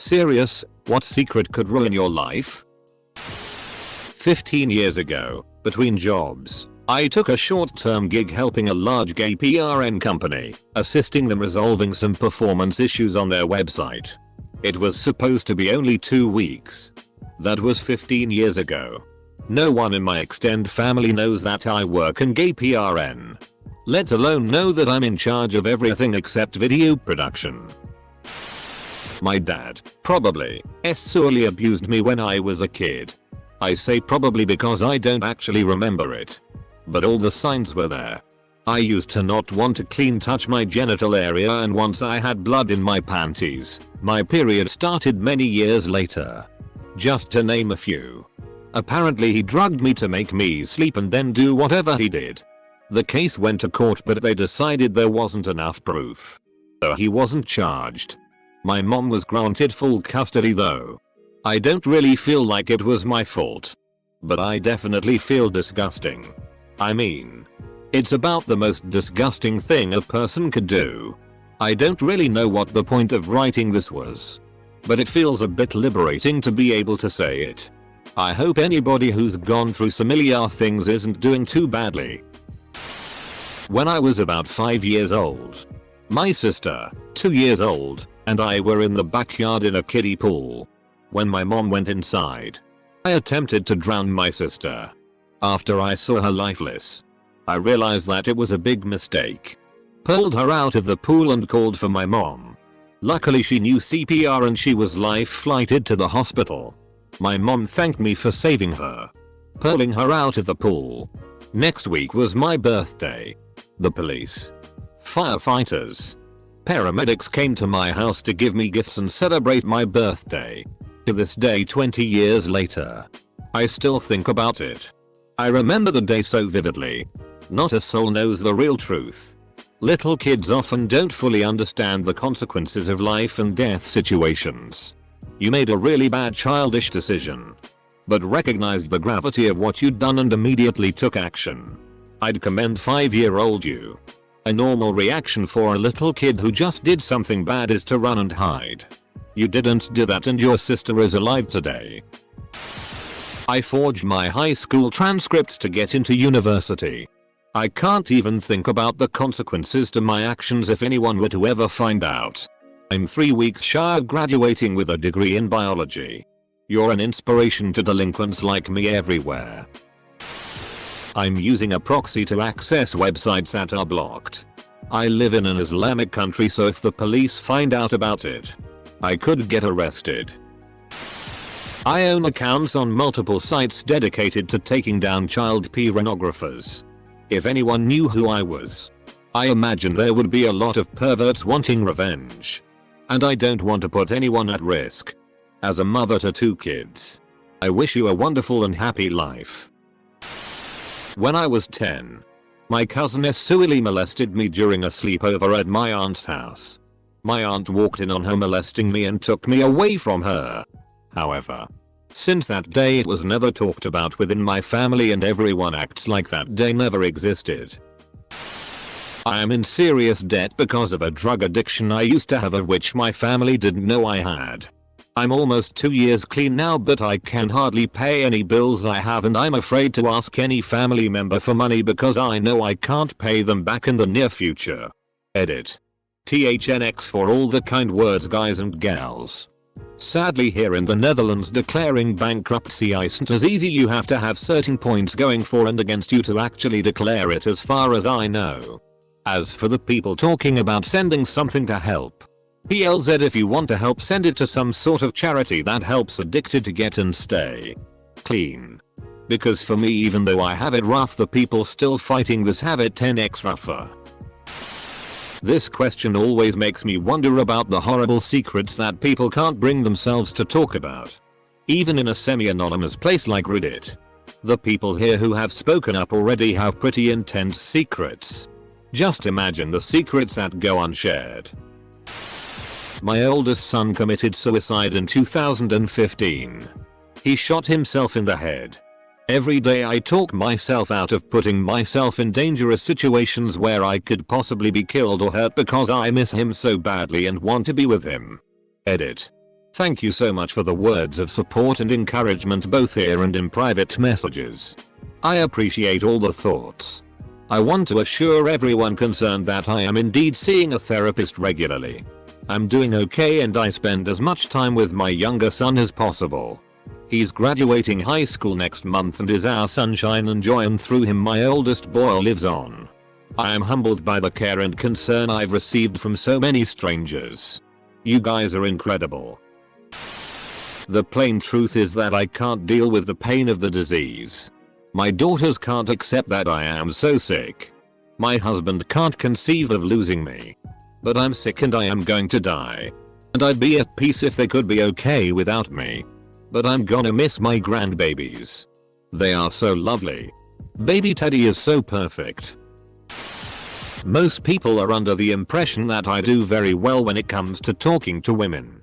Serious, what secret could ruin your life? 15 years ago, between jobs, I took a short-term gig helping a large gay PRN company, assisting them resolving some performance issues on their website. It was supposed to be only 2 weeks. That was 15 years ago. No one in my extended family knows that I work in gay PRN. Let alone know that I'm in charge of everything except video production. My dad, probably, sorely abused me when I was a kid. I say probably because I don't actually remember it. But all the signs were there. I used to not want to clean touch my genital area, and once I had blood in my panties, my period started many years later. Just to name a few. Apparently he drugged me to make me sleep and then do whatever he did. The case went to court, but they decided there wasn't enough proof. So he wasn't charged. My mom was granted full custody though. I don't really feel like it was my fault. But I definitely feel disgusting. I mean, it's about the most disgusting thing a person could do. I don't really know what the point of writing this was. But it feels a bit liberating to be able to say it. I hope anybody who's gone through similar things isn't doing too badly. When I was about 5 years old, my sister, 2 years old, and I were in the backyard in a kiddie pool. When my mom went inside, I attempted to drown my sister. After I saw her lifeless, I realized that it was a big mistake. Pulled her out of the pool and called for my mom. Luckily she knew CPR and she was life-flighted to the hospital. My mom thanked me for saving her. Pulling her out of the pool. Next week was my birthday. The police, firefighters, paramedics came to my house to give me gifts and celebrate my birthday. To this day, 20 years later, I still think about it. I remember the day so vividly. Not a soul knows the real truth. Little kids often don't fully understand the consequences of life and death situations. You made a really bad childish decision, but recognized the gravity of what you'd done and immediately took action. I'd commend 5-year-old you. A normal reaction for a little kid who just did something bad is to run and hide. You didn't do that and your sister is alive today. I forged my high school transcripts to get into university. I can't even think about the consequences to my actions if anyone were to ever find out. I'm 3 weeks shy of graduating with a degree in biology. You're an inspiration to delinquents like me everywhere. I'm using a proxy to access websites that are blocked. I live in an Islamic country, so if the police find out about it, I could get arrested. I own accounts on multiple sites dedicated to taking down child pornographers. If anyone knew who I was, I imagine there would be a lot of perverts wanting revenge. And I don't want to put anyone at risk. As a mother to 2 kids, I wish you a wonderful and happy life. When I was 10, my cousin sexually molested me during a sleepover at my aunt's house. My aunt walked in on her molesting me and took me away from her. However, since that day it was never talked about within my family and everyone acts like that day never existed. I am in serious debt because of a drug addiction I used to have, of which my family didn't know I had. I'm almost 2 years clean now, but I can hardly pay any bills I have, and I'm afraid to ask any family member for money because I know I can't pay them back in the near future. Edit. THNX for all the kind words, guys and gals. Sadly, here in the Netherlands, declaring bankruptcy isn't as easy. You have to have certain points going for and against you to actually declare it, as far as I know. As for the people talking about sending something to help, PLZ, if you want to help, send it to some sort of charity that helps addicted to get and stay clean. Because for me, even though I have it rough, the people still fighting this have it 10x rougher. This question always makes me wonder about the horrible secrets that people can't bring themselves to talk about. Even in a semi-anonymous place like Reddit. The people here who have spoken up already have pretty intense secrets. Just imagine the secrets that go unshared. My oldest son committed suicide in 2015. He shot himself in the head. Every day I talk myself out of putting myself in dangerous situations where I could possibly be killed or hurt because I miss him so badly and want to be with him. Edit. Thank you so much for the words of support and encouragement both here and in private messages. I appreciate all the thoughts. I want to assure everyone concerned that I am indeed seeing a therapist regularly. I'm doing okay and I spend as much time with my younger son as possible. He's graduating high school next month and is our sunshine and joy, and through him my oldest boy lives on. I am humbled by the care and concern I've received from so many strangers. You guys are incredible. The plain truth is that I can't deal with the pain of the disease. My daughters can't accept that I am so sick. My husband can't conceive of losing me. But I'm sick and I am going to die. And I'd be at peace if they could be okay without me. But I'm gonna miss my grandbabies. They are so lovely. Baby Teddy is so perfect. Most people are under the impression that I do very well when it comes to talking to women.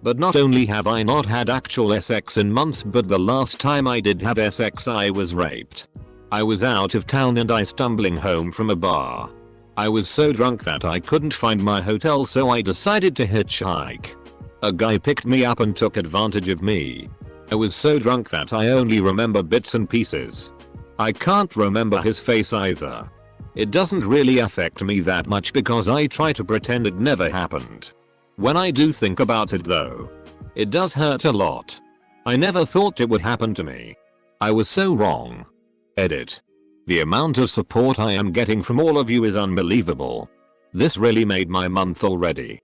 But not only have I not had actual sex in months, but the last time I did have sex I was raped. I was out of town and I stumbling home from a bar. I was so drunk that I couldn't find my hotel, so I decided to hitchhike. A guy picked me up and took advantage of me. I was so drunk that I only remember bits and pieces. I can't remember his face either. It doesn't really affect me that much because I try to pretend it never happened. When I do think about it though, it does hurt a lot. I never thought it would happen to me. I was so wrong. Edit. The amount of support I am getting from all of you is unbelievable. This really made my month already.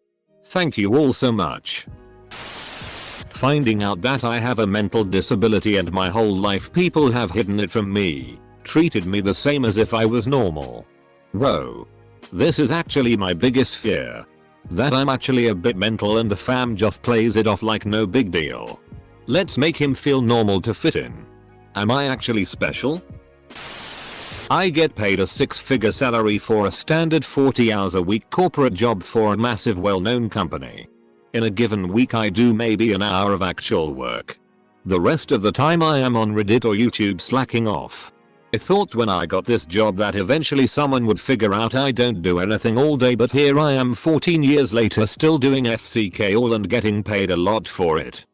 Thank you all so much. Finding out that I have a mental disability and my whole life people have hidden it from me, treated me the same as if I was normal. Whoa. This is actually my biggest fear. That I'm actually a bit mental and the fam just plays it off like no big deal. Let's make him feel normal to fit in. Am I actually special? I get paid a 6-figure salary for a standard 40 hours a week corporate job for a massive well-known company. In a given week I do maybe an hour of actual work. The rest of the time I am on Reddit or YouTube slacking off. I thought when I got this job that eventually someone would figure out I don't do anything all day, but here I am 14 years later still doing FCK all and getting paid a lot for it.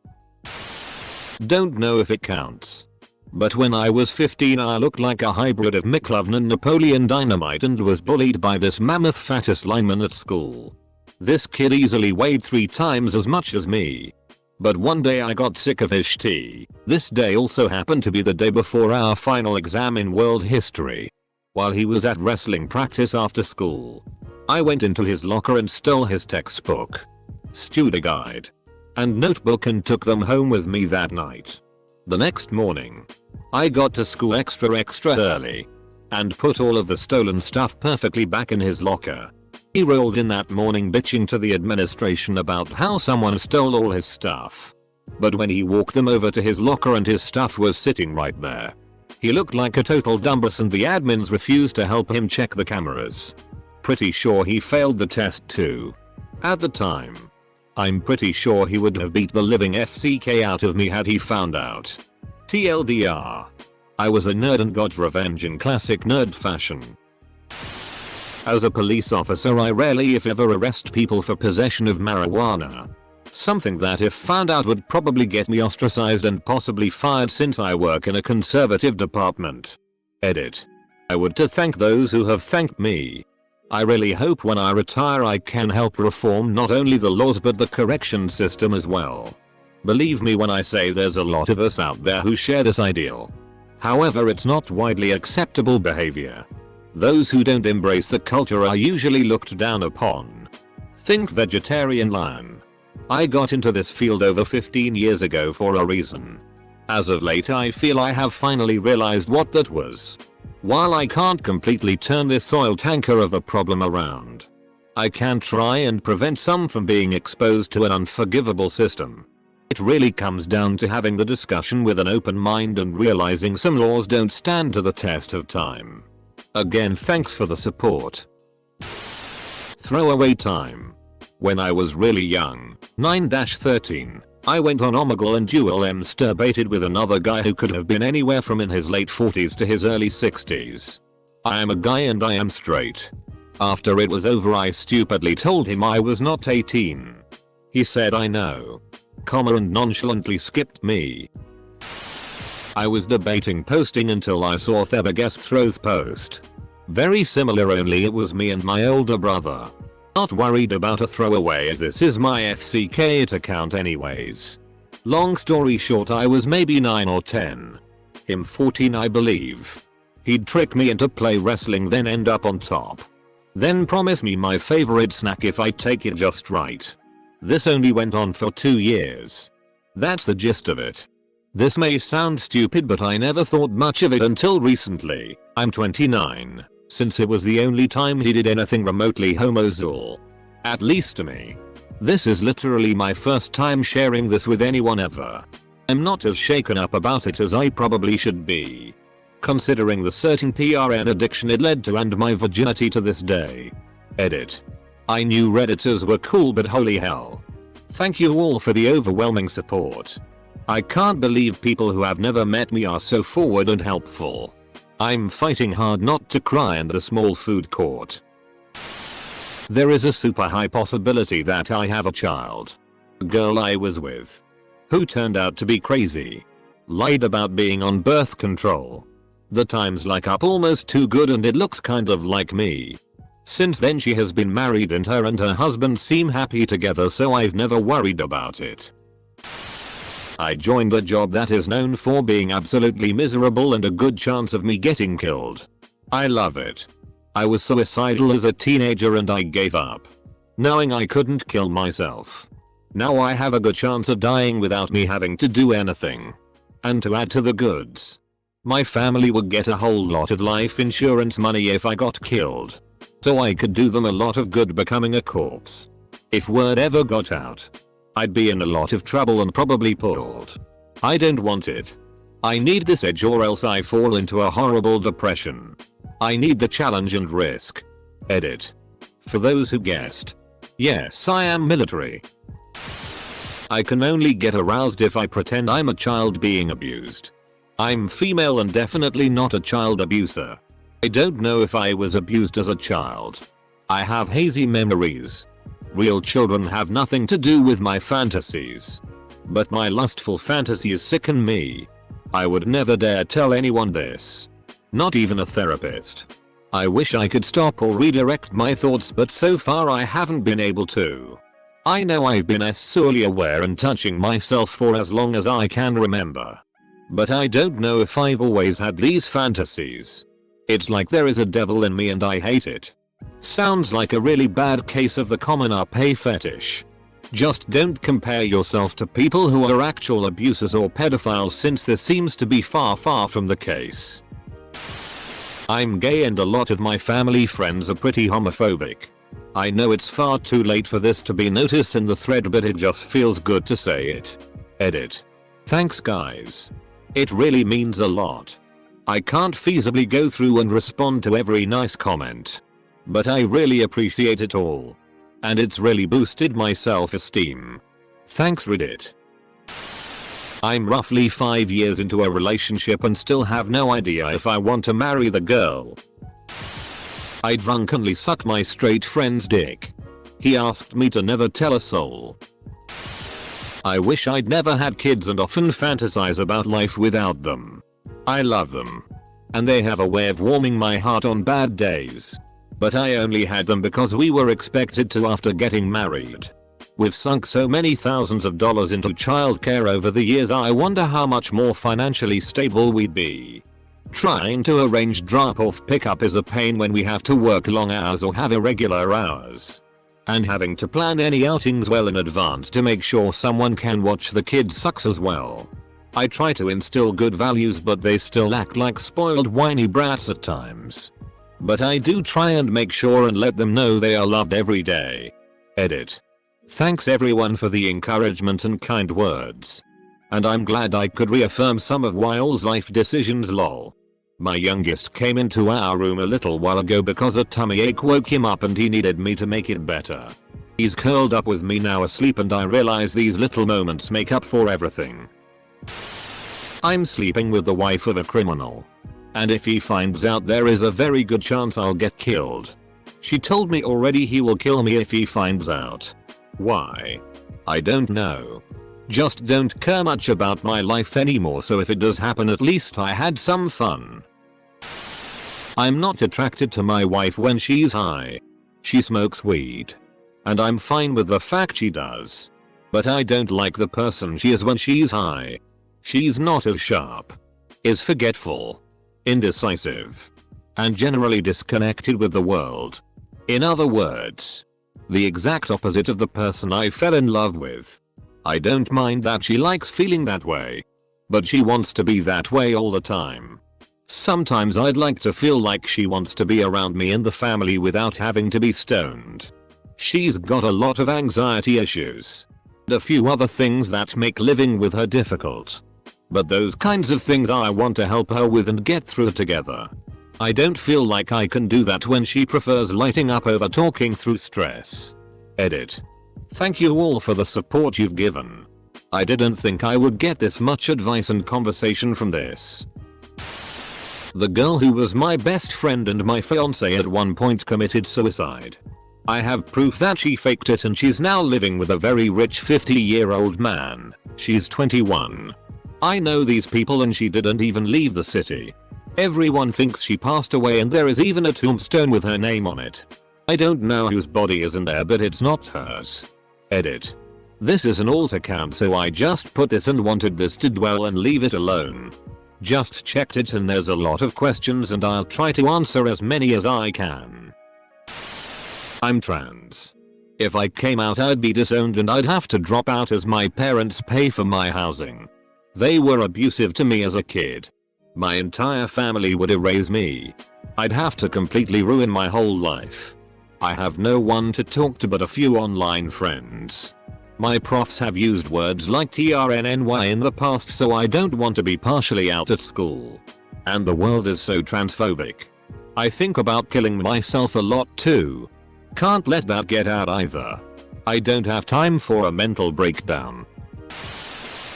Don't know if it counts. But when I was 15 I looked like a hybrid of McLovin and Napoleon Dynamite and was bullied by this mammoth fattest lineman at school. This kid easily weighed 3 times as much as me. But one day I got sick of his tea. This day also happened to be the day before our final exam in world history. While he was at wrestling practice after school, I went into his locker and stole his textbook, study guide, and notebook and took them home with me that night. The next morning, I got to school extra early and put all of the stolen stuff perfectly back in his locker. He rolled in that morning bitching to the administration about how someone stole all his stuff. But when he walked them over to his locker and his stuff was sitting right there, he looked like a total dumbass and the admins refused to help him check the cameras. Pretty sure he failed the test too. At the time, I'm pretty sure he would have beat the living FCK out of me had he found out. TLDR. I was a nerd and got revenge in classic nerd fashion. As a police officer I rarely if ever arrest people for possession of marijuana. Something that if found out would probably get me ostracized and possibly fired since I work in a conservative department. Edit. I would to thank those who have thanked me. I really hope when I retire I can help reform not only the laws but the correction system as well. Believe me when I say there's a lot of us out there who share this ideal. However, it's not widely acceptable behavior. Those who don't embrace the culture are usually looked down upon. Think vegetarian lion. I got into this field over 15 years ago for a reason. As of late I feel I have finally realized what that was. While I can't completely turn this oil tanker of a problem around, I can try and prevent some from being exposed to an unforgivable system. It really comes down to having the discussion with an open mind and realizing some laws don't stand to the test of time. Again, thanks for the support. Throwaway time. When I was really young, 9-13, I went on Omegle and masturbated with another guy who could have been anywhere from in his late 40s to his early 60s. I am a guy and I am straight. After it was over I stupidly told him I was not 18. He said I know. and nonchalantly skipped me. I was debating posting until I saw Theberguest Throw's post. Very similar, only it was me and my older brother. Not worried about a throwaway as this is my FCK account anyways. Long story short, I was maybe 9 or 10. Him 14 I believe. He'd trick me into play wrestling, then end up on top. Then promise me my favorite snack if I take it just right. This only went on for 2 years. That's the gist of it. This may sound stupid, but I never thought much of it until recently. I'm 29. Since it was the only time he did anything remotely homosexual. At least to me. This is literally my first time sharing this with anyone ever. I'm not as shaken up about it as I probably should be, considering the certain PRN addiction it led to and my virginity to this day. Edit. I knew Redditors were cool, but holy hell. Thank you all for the overwhelming support. I can't believe people who have never met me are so forward and helpful. I'm fighting hard not to cry in the small food court. There is a super high possibility that I have a child. A girl I was with, who turned out to be crazy. Lied about being on birth control. The times like up almost too good, and it looks kind of like me. Since then she has been married and her husband seem happy together, so I've never worried about it. I joined a job that is known for being absolutely miserable and a good chance of me getting killed. I love it. I was suicidal as a teenager and I gave up, knowing I couldn't kill myself. Now I have a good chance of dying without me having to do anything. And to add to the goods, my family would get a whole lot of life insurance money if I got killed. So I could do them a lot of good becoming a corpse. If word ever got out, I'd be in a lot of trouble and probably pulled. I don't want it. I need this edge or else I fall into a horrible depression. I need the challenge and risk. Edit. For those who guessed, yes, I am military. I can only get aroused if I pretend I'm a child being abused. I'm female and definitely not a child abuser. I don't know if I was abused as a child. I have hazy memories. Real children have nothing to do with my fantasies. But my lustful fantasies sicken me. I would never dare tell anyone this. Not even a therapist. I wish I could stop or redirect my thoughts, but so far I haven't been able to. I know I've been sexually aware and touching myself for as long as I can remember. But I don't know if I've always had these fantasies. It's like there is a devil in me and I hate it. Sounds like a really bad case of the common RP fetish. Just don't compare yourself to people who are actual abusers or pedophiles, since this seems to be far from the case. I'm gay and a lot of my family friends are pretty homophobic. I know it's far too late for this to be noticed in the thread, but it just feels good to say it. Edit. Thanks guys. It really means a lot. I can't feasibly go through and respond to every nice comment, but I really appreciate it all. And it's really boosted my self-esteem. Thanks Reddit. I'm roughly 5 years into a relationship and still have no idea if I want to marry the girl. I drunkenly suck my straight friend's dick. He asked me to never tell a soul. I wish I'd never had kids and often fantasize about life without them. I love them. And they have a way of warming my heart on bad days. But I only had them because we were expected to after getting married. We've sunk so many thousands of dollars into childcare over the years, I wonder how much more financially stable we'd be. Trying to arrange drop-off pickup is a pain when we have to work long hours or have irregular hours. And having to plan any outings well in advance to make sure someone can watch the kids sucks as well. I try to instill good values, but they still act like spoiled whiny brats at times. But I do try and make sure and let them know they are loved every day. Edit. Thanks everyone for the encouragement and kind words. And I'm glad I could reaffirm some of Wyle's life decisions lol. My youngest came into our room a little while ago because a tummy ache woke him up and he needed me to make it better. He's curled up with me now asleep, and I realize these little moments make up for everything. I'm sleeping with the wife of a criminal. And if he finds out, there is a very good chance I'll get killed. She told me already he will kill me if he finds out. Why? I don't know. Just don't care much about my life anymore, so if it does happen at least I had some fun. I'm not attracted to my wife when she's high. She smokes weed. And I'm fine with the fact she does. But I don't like the person she is when she's high. She's not as sharp. Is forgetful. Indecisive. And generally disconnected with the world. In other words, the exact opposite of the person I fell in love with. I don't mind that she likes feeling that way. But she wants to be that way all the time. Sometimes I'd like to feel like she wants to be around me and the family without having to be stoned. She's got a lot of anxiety issues. And a few other things that make living with her difficult. But those kinds of things I want to help her with and get through together. I don't feel like I can do that when she prefers lighting up over talking through stress. Edit. Thank you all for the support you've given. I didn't think I would get this much advice and conversation from this. The girl who was my best friend and my fiance at one point committed suicide. I have proof that she faked it and she's now living with a very rich 50-year-old man. She's 21. I know these people and she didn't even leave the city. Everyone thinks she passed away and there is even a tombstone with her name on it. I don't know whose body is in there, but it's not hers. Edit. This is an alt account, so I just put this and wanted this to dwell and leave it alone. Just checked it and there's a lot of questions and I'll try to answer as many as I can. I'm trans. If I came out I'd be disowned and I'd have to drop out as my parents pay for my housing. They were abusive to me as a kid. My entire family would erase me. I'd have to completely ruin my whole life. I have no one to talk to but a few online friends. My profs have used words like TRNNY in the past, so I don't want to be partially out at school. And the world is so transphobic. I think about killing myself a lot too. Can't let that get out either. I don't have time for a mental breakdown.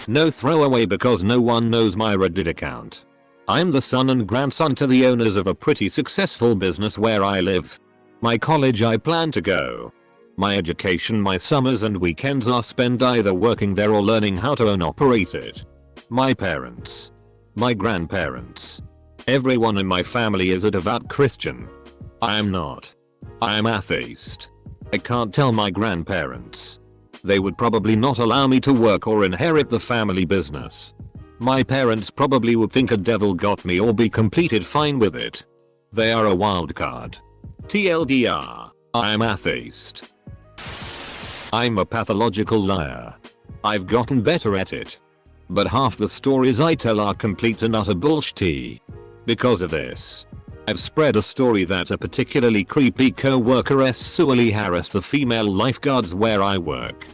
No throwaway because no one knows my Reddit account. I'm the son and grandson to the owners of a pretty successful business where I live. My college I plan to go. My education, my summers and weekends are spent either working there or learning how to operate it. My parents. My grandparents. Everyone in my family is a devout Christian. I am not. I am atheist. I can't tell my grandparents. They would probably not allow me to work or inherit the family business. My parents probably would think a devil got me or be completed fine with it. They are a wild card. TLDR, I am atheist. I'm a pathological liar. I've gotten better at it. But half the stories I tell are complete and utter bullshit. Because of this, I've spread a story that a particularly creepy co-worker sexually harassed the female lifeguards where I work.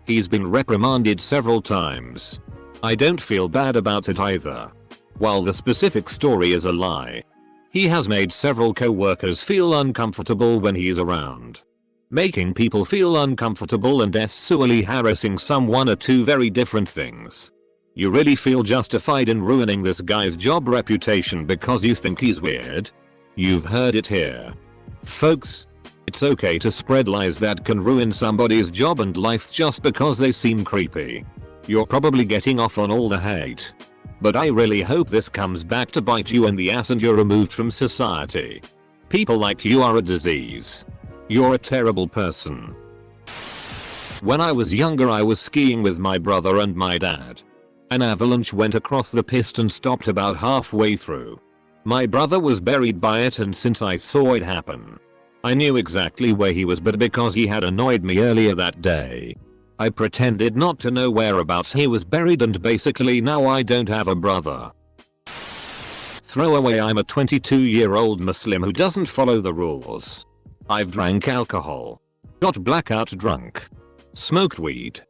He's been reprimanded several times. I don't feel bad about it either. While the specific story is a lie, he has made several co-workers feel uncomfortable when he's around. Making people feel uncomfortable and sexually harassing someone are two very different things. You really feel justified in ruining this guy's job reputation because you think he's weird? You've heard it here. Folks, it's okay to spread lies that can ruin somebody's job and life just because they seem creepy. You're probably getting off on all the hate. But I really hope this comes back to bite you in the ass and you're removed from society. People like you are a disease. You're a terrible person. When I was younger I was skiing with my brother and my dad. An avalanche went across the piste and stopped about halfway through. My brother was buried by it, and since I saw it happen, I knew exactly where he was, but because he had annoyed me earlier that day, I pretended not to know whereabouts he was buried, and basically now I don't have a brother. Throwaway, I'm a 22-year-old Muslim who doesn't follow the rules. I've drank alcohol, got blackout drunk, smoked weed,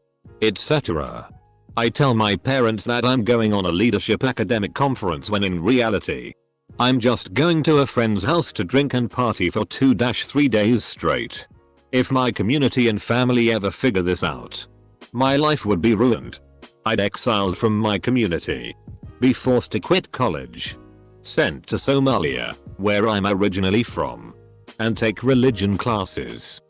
etc. I tell my parents that I'm going on a leadership academic conference when in reality, I'm just going to a friend's house to drink and party for 2-3 days straight. If my community and family ever figure this out, my life would be ruined. I'd exiled from my community, be forced to quit college, sent to Somalia, where I'm originally from, and take religion classes.